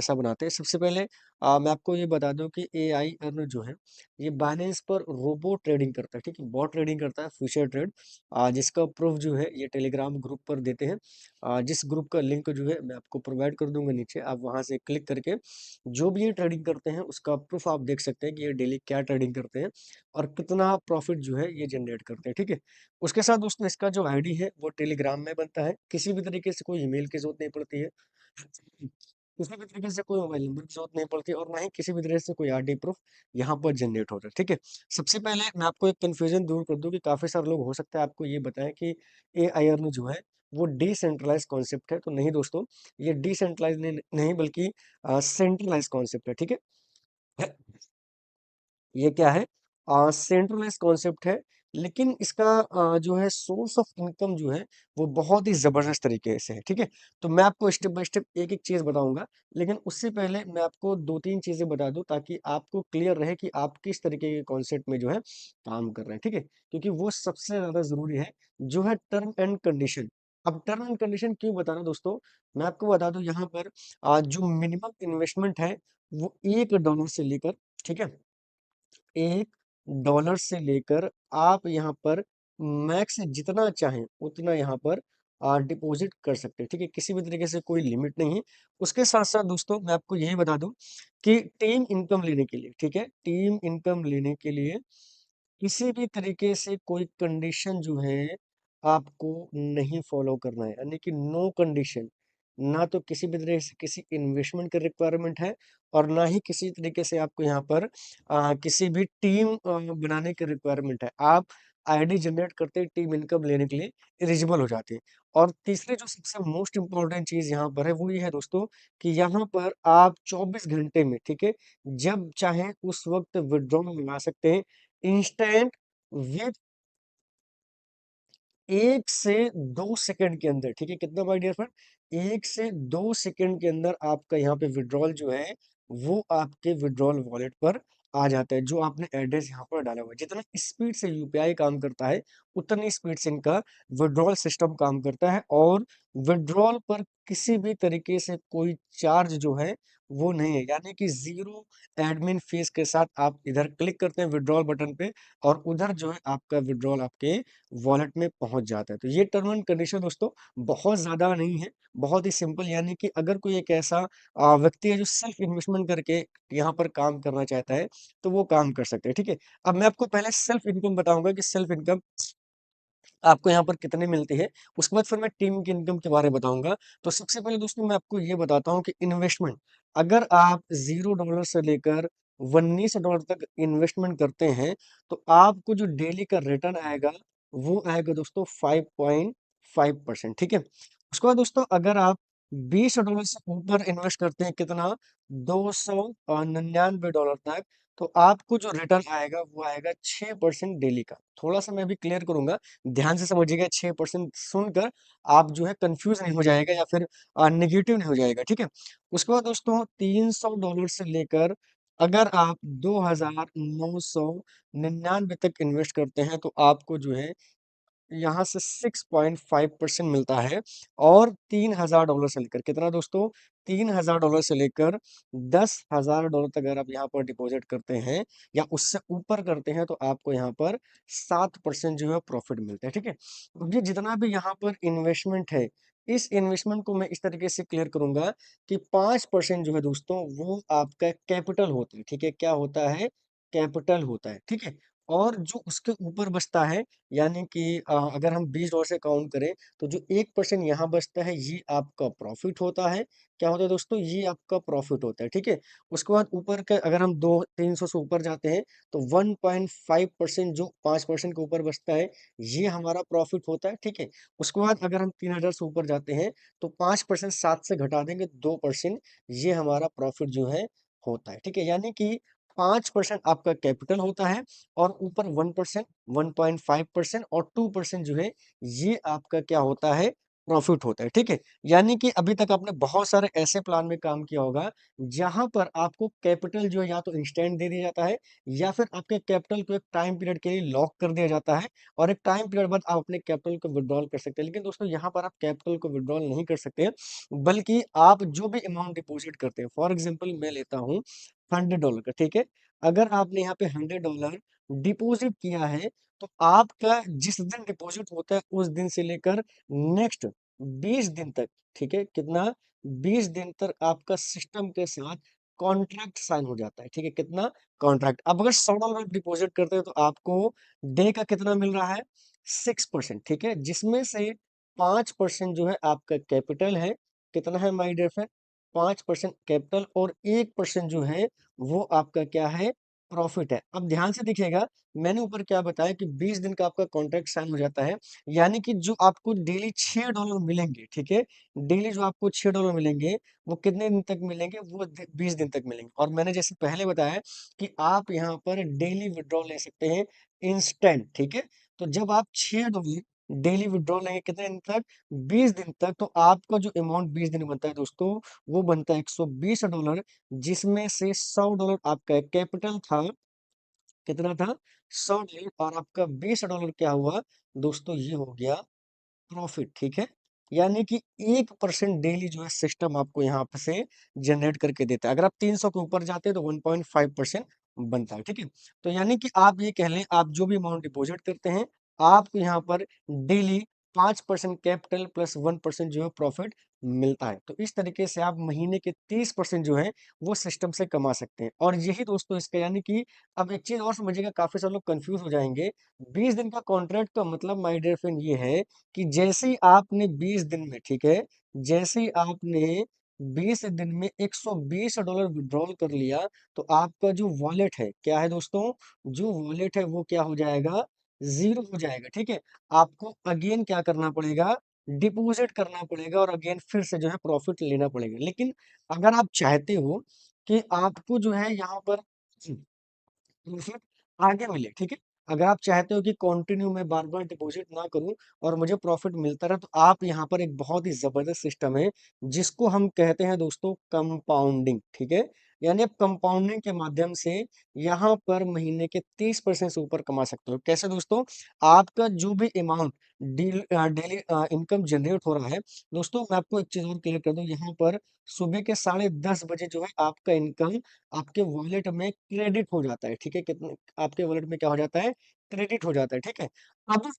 कैसा बनाते हैं। सबसे पहले मैं आपको ये बता दूं कि एआई अर्न जो है ये बाइनेंस पर रोबो ट्रेडिंग करता है, ठीक है, बॉट ट्रेडिंग करता है, फ्यूचर ट्रेड, जिसका प्रूफ जो है ये टेलीग्राम ग्रुप पर देते हैं। जिस ग्रुप का लिंक जो है मैं आपको प्रोवाइड कर दूंगा नीचे, आप वहां से क्लिक करके जो भी ये ट्रेडिंग करते हैं उसका प्रूफ आप देख सकते हैं कि ये डेली क्या ट्रेडिंग करते हैं और कितना प्रॉफिट जो है ये जनरेट करते हैं, ठीक है। उसके साथ दोस्तों इसका जो आईडी है वो टेलीग्राम में बनता है, किसी भी तरीके से कोई ईमेल की जरूरत नहीं पड़ती है, किसी भी तरीके से कोई मोबाइल नंबर की जरूरत नहीं पड़ती और ना ही किसी भी तरह से कोई आरडी प्रूफ यहाँ पर जनरेट होता है, ठीक है। सबसे पहले मैं आपको एक कंफ्यूजन दूर कर दूं कि काफी सारे लोग हो सकता है आपको ये बताएं कि ए आई अर्न जो है वो डिसेंट्रलाइज कॉन्सेप्ट है, तो नहीं दोस्तों, ये डिसेंट्रलाइज नहीं बल्कि सेंट्रलाइज कॉन्सेप्ट है, ठीक है। ये क्या है, सेंट्रलाइज कॉन्सेप्ट है, लेकिन इसका जो है सोर्स ऑफ इनकम जो है वो बहुत ही जबरदस्त तरीके से है, ठीक है। तो मैं आपको स्टेप बाय स्टेप एक एक चीज बताऊंगा, लेकिन उससे पहले मैं आपको दो तीन चीजें बता दूं ताकि आपको क्लियर रहे कि आप किस तरीके के कॉन्सेप्ट में जो है काम कर रहे हैं, ठीक है, क्योंकि वो सबसे ज्यादा जरूरी है, जो है टर्म एंड कंडीशन। अब टर्म एंड कंडीशन क्यों बताना दोस्तों, मैं आपको बता दूं यहाँ पर जो मिनिमम इन्वेस्टमेंट है वो $1 से लेकर, ठीक है, $1 से लेकर आप यहाँ पर मैक्स जितना चाहें उतना यहाँ पर डिपॉजिट कर सकते हैं, ठीक है, किसी भी तरीके से कोई लिमिट नहीं है। उसके साथ साथ दोस्तों मैं आपको यही बता दूं कि टीम इनकम लेने के लिए, ठीक है, टीम इनकम लेने के लिए किसी भी तरीके से कोई कंडीशन जो है आपको नहीं फॉलो करना है, यानी कि नो कंडीशन, ना तो किसी भी तरह से किसी इन्वेस्टमेंट की रिक्वायरमेंट है और ना ही किसी तरीके से आपको यहाँ पर किसी भी टीम बनाने की रिक्वायरमेंट है। आप आईडी जनरेट करते ही टीम इनकम लेने के लिए एलिजिबल हो जाते हैं। और तीसरी जो सबसे मोस्ट इम्पोर्टेंट चीज यहाँ पर है वो ये है दोस्तों कि यहाँ पर आप 24 घंटे में, ठीक है, जब चाहे उस वक्त विड्रॉल मंगा सकते हैं, इंस्टेंट, विद 1 से 2 सेकंड के अंदर, ठीक है, कितना माय डियर फ्रेंड, 1 से 2 सेकंड के अंदर आपका यहाँ पे विड्रॉल जो है वो आपके विड्रॉल वॉलेट पर आ जाता है, जो आपने एड्रेस यहाँ पर डाला हुआ है। जितना स्पीड से यूपीआई काम करता है उतनी स्पीड से इनका विड्रॉल सिस्टम काम करता है, और विड्रॉल पर किसी भी तरीके से कोई चार्ज जो है वो नहीं है, यानी कि जीरो एडमिन फीस के साथ आप इधर क्लिक करते हैं विड्रॉल बटन पे और उधर जो है आपका विड्रॉल आपके वॉलेट में पहुंच जाता है। तो ये टर्म एंड कंडीशन दोस्तों बहुत ज्यादा नहीं है, बहुत ही सिंपल, यानी कि अगर कोई एक ऐसा व्यक्ति है जो सेल्फ इन्वेस्टमेंट करके यहाँ पर काम करना चाहता है तो वो काम कर सकते हैं, ठीक है। अब मैं आपको पहले सेल्फ इनकम बताऊंगा कि सेल्फ इनकम आपको यहाँ पर कितने मिलती है, उसके बाद फिर मैं टीम की इनकम के बारे में बताऊंगा। तो सबसे पहले दोस्तों मैं आपको ये बताता हूँ कि इन्वेस्टमेंट, अगर आप $0 से लेकर $19 तक इन्वेस्टमेंट करते हैं तो आपको जो डेली का रिटर्न आएगा वो आएगा दोस्तों 5.5%, ठीक है। उसके बाद दोस्तों अगर आप $20 से ऊपर इन्वेस्ट करते हैं, कितना, $299 तक, तो आपको जो रिटर्न आएगा वो आएगा 6% डेली का। थोड़ा सा मैं भी क्लियर करूंगा, ध्यान से समझिएगा, 6% सुनकर आप जो है कंफ्यूज नहीं हो जाएगा या फिर निगेटिव नहीं हो जाएगा, ठीक है। उसके बाद दोस्तों $300 से लेकर अगर आप 2,999 तक इन्वेस्ट करते हैं तो आपको जो है यहाँ से 6.5% मिलता है। और $3,000 से लेकर, कितना दोस्तों, $3,000 से लेकर $10,000 तक अगर आप यहाँ पर डिपॉजिट करते हैं या उससे ऊपर करते हैं तो आपको यहाँ पर 7% जो है प्रॉफिट मिलता है, ठीक है। अब ये जितना भी यहाँ पर इन्वेस्टमेंट है, इस इन्वेस्टमेंट को मैं इस तरीके से क्लियर करूंगा कि 5% जो है दोस्तों वो आपका कैपिटल होता है, ठीक है, क्या होता है, कैपिटल होता है, ठीक है। और जो उसके ऊपर बचता है, यानी कि अगर हम $20 से काउंट करें तो जो 1% यहाँ बचता है ये आपका प्रॉफिट होता है। क्या होता है दोस्तों, ये आपका प्रॉफिट होता है, ठीक है। उसके बाद ऊपर का अगर हम 200-300 से ऊपर जाते हैं तो 1.5% जो 5% के ऊपर बचता है ये हमारा प्रॉफिट होता है, ठीक है। उसके बाद अगर हम 3,000 से ऊपर जाते हैं तो 5% 7 से घटा देंगे 2%, ये हमारा प्रॉफिट जो है होता है, ठीक है। यानी कि 5% आपका कैपिटल होता है और ऊपर 1%, 1.5% और 2% जो है ये आपका क्या होता है, प्रॉफिट होता है, ठीक है? यानी कि अभी तक आपने बहुत सारे ऐसे प्लान में काम किया होगा, जहाँ पर आपको कैपिटल जो है या तो इंस्टेंट दे दिया जाता है या फिर आपके कैपिटल को एक टाइम पीरियड के लिए लॉक कर दिया जाता है और एक टाइम पीरियड बाद आप अपने कैपिटल को विथड्रॉल कर सकते हैं। लेकिन दोस्तों यहाँ पर आप कैपिटल को विथड्रॉल नहीं कर सकते, बल्कि आप जो भी अमाउंट डिपॉज़िट करते हैं, फॉर एग्ज़ाम्पल मैं लेता हूँ $100 का, ठीक है? अगर आपने यहाँ पे $100 डिपॉज़िट किया है, तो आपका जिस दिन डिपॉज़िट होता है, उस दिन से लेकर नेक्स्ट 20 दिन तक, ठीक है? कितना? 20 दिन तक आपका सिस्टम के साथ कॉन्ट्रैक्ट साइन हो जाता है, ठीक है? कितना? कॉन्ट्रैक्ट। अब अगर $100 आप डिपॉज़िट करते हैं तो आपको डे का कितना मिल रहा है? 6%, ठीक है? जिसमें से 5% जो है आपका कैपिटल है, कितना है माय डियर फ्रेंड? 5% कैपिटल और 1% जो है वो आपका क्या है? प्रॉफिट है। अब ध्यान से देखिएगा, मैंने ऊपर क्या बताया कि 20 दिन का आपका कॉन्ट्रैक्ट साइन हो जाता है, यानी कि जो आपको डेली $6 मिलेंगे, ठीक है? डेली जो आपको $6 मिलेंगे, वो कितने दिन तक मिलेंगे? वो 20 दिन तक मिलेंगे। और मैंने जैसे पहले बताया कि आप यहाँ पर डेली विथड्रॉल ले सकते हैं इंस्टेंट, ठीक है? तो जब आप $6 डेली विथड्रॉल लेंगे कितने दिन तक? 20 दिन तक, तो आपका जो अमाउंट 20 दिन में बनता है दोस्तों, वो बनता है $120, जिसमें से $100 आपका कैपिटल था, कितना था? $100 और आपका $20 क्या हुआ? दोस्तों ये हो गया प्रॉफिट, ठीक है? यानी कि 1% डेली जो है सिस्टम आपको यहाँ पे से जनरेट करके देता है। अगर आप 300 के ऊपर जाते हैं तो 1.5% बनता है, ठीक है? तो यानी कि आप ये कह लें, आप जो भी अमाउंट डिपॉज़िट करते हैं, आपको यहाँ पर डेली 5% कैपिटल प्लस 1% जो है प्रॉफिट मिलता है। तो इस तरीके से आप महीने के 30% जो है वो सिस्टम से कमा सकते हैं। और यही दोस्तों इसका, यानी कि अब एक चीज़ और समझिएगा, काफ़ी सारे लोग कन्फ्यूज़ हो जाएँगे। 20 दिन का कॉन्ट्रैक्ट का मतलब माय डियर फ्रेंड ये है कि जैसे ही आपने 20 दिन में, ठीक है? जैसे ही आपने 20 दिन में $120 विथड्रॉल कर लिया, तो आपका जो वॉलेट है, क्या है दोस्तों? जो वॉलेट है वो क्या हो जाएगा? ज़ीरो हो जाएगा, ठीक है? आपको अगेन क्या करना पड़ेगा? डिपॉज़िट करना पड़ेगा और अगेन फिर से जो है प्रॉफ़िट लेना पड़ेगा। लेकिन अगर आप चाहते हो कि आपको जो है यहाँ पर प्रॉफ़िट आगे मिले, ठीक है? अगर आप चाहते हो कि कंटिन्यू मैं बार-बार डिपॉज़िट ना करूँ और मुझे प्रॉफ़िट मिलता रहे, तो आप यहाँ पर एक बहुत ही ज़बरदस्त सिस्टम है, जिसको हम कहते हैं दोस्तों कंपाउंडिंग, ठीक है? यानी आप कंपाउंडिंग के माध्यम से यहाँ पर महीने के 30% से ऊपर कमा सकते हो। कैसे दोस्तों? आपका जो भी अमाउंट डेली इनकम जनरेट हो रहा है, दोस्तों मैं आपको एक चीज़ और क्लियर कर दूँ, यहाँ पर सुबह के 10:30 बजे जो है आपका इनकम आपके वॉलेट में क्रेडिट हो जाता है, ठीक है? कितने आपके वॉलेट में क्या हो जाता है? क्रेडिट हो जाता है, ठीक है? अब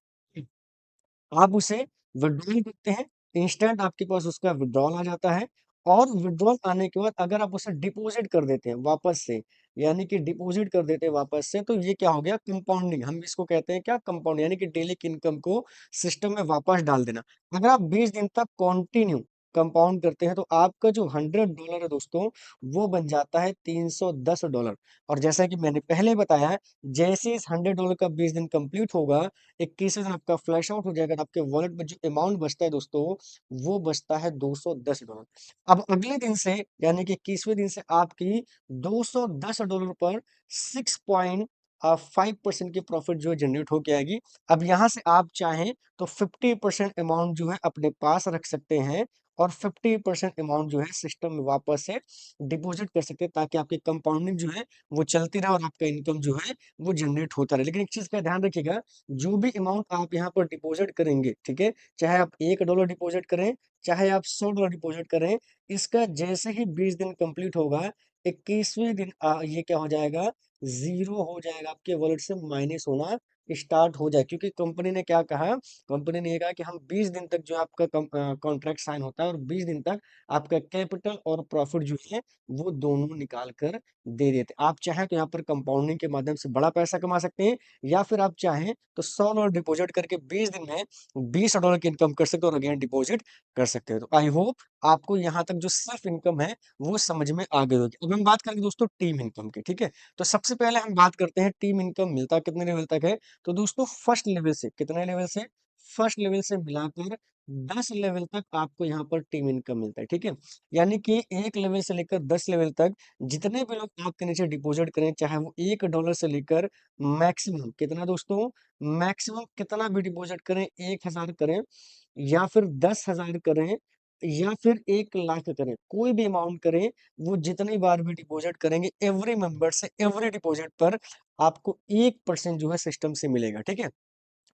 आप उसे विथड्रॉल करते हैं, इंस्टेंट आपके पास उसका विथड्रॉल आ जाता है और विथड्रॉल आने के बाद अगर आप उसे डिपॉज़िट कर देते हैं वापस से, यानी कि डिपॉज़िट कर देते हैं वापस से, तो ये क्या हो गया? कंपाउंडिंग, हम इसको कहते हैं क्या? कंपाउंड, यानी कि डेली की इनकम को सिस्टम में वापस डाल देना। अगर आप 20 दिन तक कंटिन्यू कंपाउंड करते हैं, तो आपका जो $100 है दोस्तों, वो बन जाता है $310। और जैसा कि मैंने पहले बताया, जैसे ही इस $100 का 20 दिन कंप्लीट होगा, 21वें दिन आपका फ्लैश आउट हो जाएगा, तो आपके वॉलेट में जो अमाउंट बचता है दोस्तों, वो बचता है $210। अब अगले दिन से, यानी कि 21वें दिन से आपकी $210 पर 6.5% की प्रॉफिट जो है जनरेट होके आएगी। अब यहाँ से आप चाहें तो 50% अमाउंट जो है अपने पास रख सकते हैं और 50% अमाउंट जो है सिस्टम में वापस से डिपॉजिट कर सकते हैं, ताकि आपकी कंपाउंडिंग जो है वो चलती रहे और आपका इनकम जो है वो जनरेट होता रहे। लेकिन एक चीज़ का ध्यान रखिएगा, जो भी अमाउंट आप यहाँ पर डिपॉजिट करेंगे, ठीक है? चाहे आप $1 डिपॉजिट करें, चाहे आप $100 डिपॉजिट करें, इसका जैसे ही 20 दिन कंप्लीट होगा, 21वें दिन ये क्या हो जाएगा? ज़ीरो हो जाएगा, आपके वॉलेट से माइनस होना स्टार्ट हो जाए, क्योंकि कंपनी ने क्या कहा? कंपनी ने ये कहा कि हम 20 दिन तक जो आपका कॉन्ट्रैक्ट साइन होता है और 20 दिन तक आपका कैपिटल और प्रॉफिट जो है, वो दोनों निकाल कर दे देते हैं। आप चाहें तो यहाँ पर कंपाउंडिंग के माध्यम से बड़ा पैसा कमा सकते हैं, या फिर आप चाहें तो $100 डिपॉजिट करके 20 दिन में $20 की इनकम कर सकते हो और अगेन डिपॉजिट कर सकते हो। तो आई होप आपको यहाँ तक जो सिर्फ इनकम है वो समझ में आ गई होगी। अब हम बात करेंगे दोस्तों टीम इनकम की, ठीक है? तो सबसे पहले हम बात करते हैं टीम इनकम मिलता कितने लेवल तक है? तो दोस्तों फर्स्ट लेवल से, कितने लेवल से? फर्स्ट लेवल से मिलाकर 10 लेवल तक आपको यहाँ पर टीम इनकम मिलता है, ठीक है? यानी कि 1 लेवल से लेकर 10 लेवल तक जितने भी लोग आपके नीचे डिपॉजिट करें, चाहे वो $1 से लेकर मैक्सिमम कितना दोस्तों? मैक्सिमम कितना भी डिपॉजिट करें, 1000 करें, या फिर 10,000 करें या फिर 1 लाख करें, कोई भी अमाउंट करें, वो जितनी बार भी डिपॉजिट करेंगे एवरी मेंबर से एवरी डिपॉजिट पर आपको 1% जो है सिस्टम से मिलेगा, ठीक है।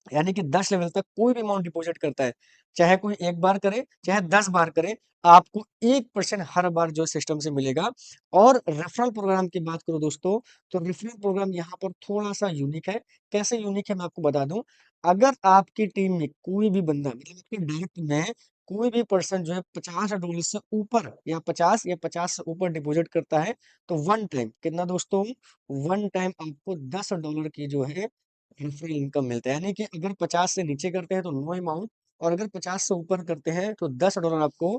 यानी कि 10 लेवल तक कोई भी अमाउंट डिपॉजिट करता है, चाहे कोई 1 बार करे, चाहे 10 बार करे, आपको 1% हर बार जो सिस्टम से मिलेगा। और रेफरल प्रोग्राम की बात करूँ दोस्तों, तो रेफरल प्रोग्राम यहाँ पर थोड़ा-सा यूनिक है। कैसे यूनिक है मैं आपको बता दूँ, अगर आपकी टीम में कोई भी बंदा मतलब आपके डायरेक्ट में कोई भी पर्सन जो है $50 से ऊपर या 50 या 50 से ऊपर डिपॉजिट करता है, तो वन टाइम कितना दोस्तों, वन टाइम आपको $10 की जो है रेफरल इनकम मिलता है। यानी कि अगर 50 से नीचे करते हैं तो नो अमाउंट, और अगर 50 से ऊपर करते हैं तो $10 आपको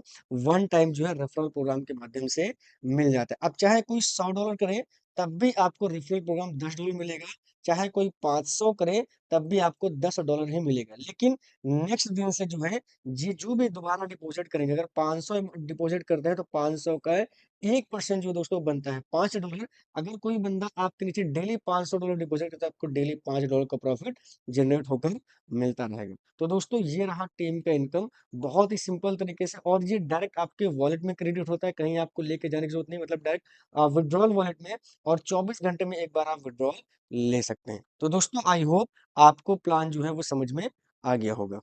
वन टाइम जो है रेफरल प्रोग्राम के माध्यम से मिल जाता है। अब चाहे कोई $100 करे तब भी आपको रेफरल प्रोग्राम $10 मिलेगा, चाहे कोई 500 करे तब भी आपको $10 ही मिलेगा। लेकिन नेक्स्ट दिन से जो है जो भी दोबारा डिपॉजिट करेंगे, अगर 500 डिपॉजिट करते हैं तो 500 का 1% जो दोस्तों बनता है $5। अगर कोई बंदा आपके नीचे डेली $500 डिपॉजिट करता है, आपको डेली $5 का प्रॉफिट जनरेट होकर मिलता रहेगा। तो दोस्तों ये रहा टीम का इनकम, बहुत ही सिंपल तरीके से, और ये डायरेक्ट आपके वॉलेट में क्रेडिट होता है, कहीं आपको लेके जाने की जरूरत नहीं, मतलब डायरेक्ट विड्रॉल वॉलेट में, और 24 घंटे में एक बार आप विड्रॉल ले सकते हैं। तो दोस्तों आई होप आपको प्लान जो है वो समझ में आ गया होगा।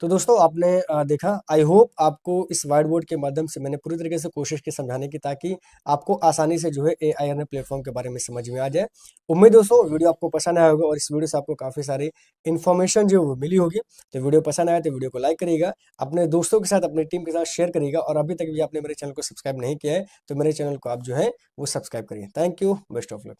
तो दोस्तों आपने देखा, आई होप आपको इस व्हाइट बोर्ड के माध्यम से मैंने पूरी तरीके से कोशिश की समझाने की, ताकि आपको आसानी से जो है एआई अर्निंग प्लेटफॉर्म के बारे में समझ में आ जाए। उम्मीद दोस्तों वीडियो आपको पसंद आया होगा और इस वीडियो से आपको काफ़ी सारी इन्फॉर्मेशन जो है वो मिली होगी। तो वीडियो पसंद आया तो वीडियो को लाइक करिएगा, अपने दोस्तों के साथ, अपनी टीम के साथ शेयर करिएगा, और अभी तक भी आपने मेरे चैनल को सब्सक्राइब नहीं किया है तो मेरे चैनल को आप जो है वो सब्सक्राइब करिए। Thank you, best of luck.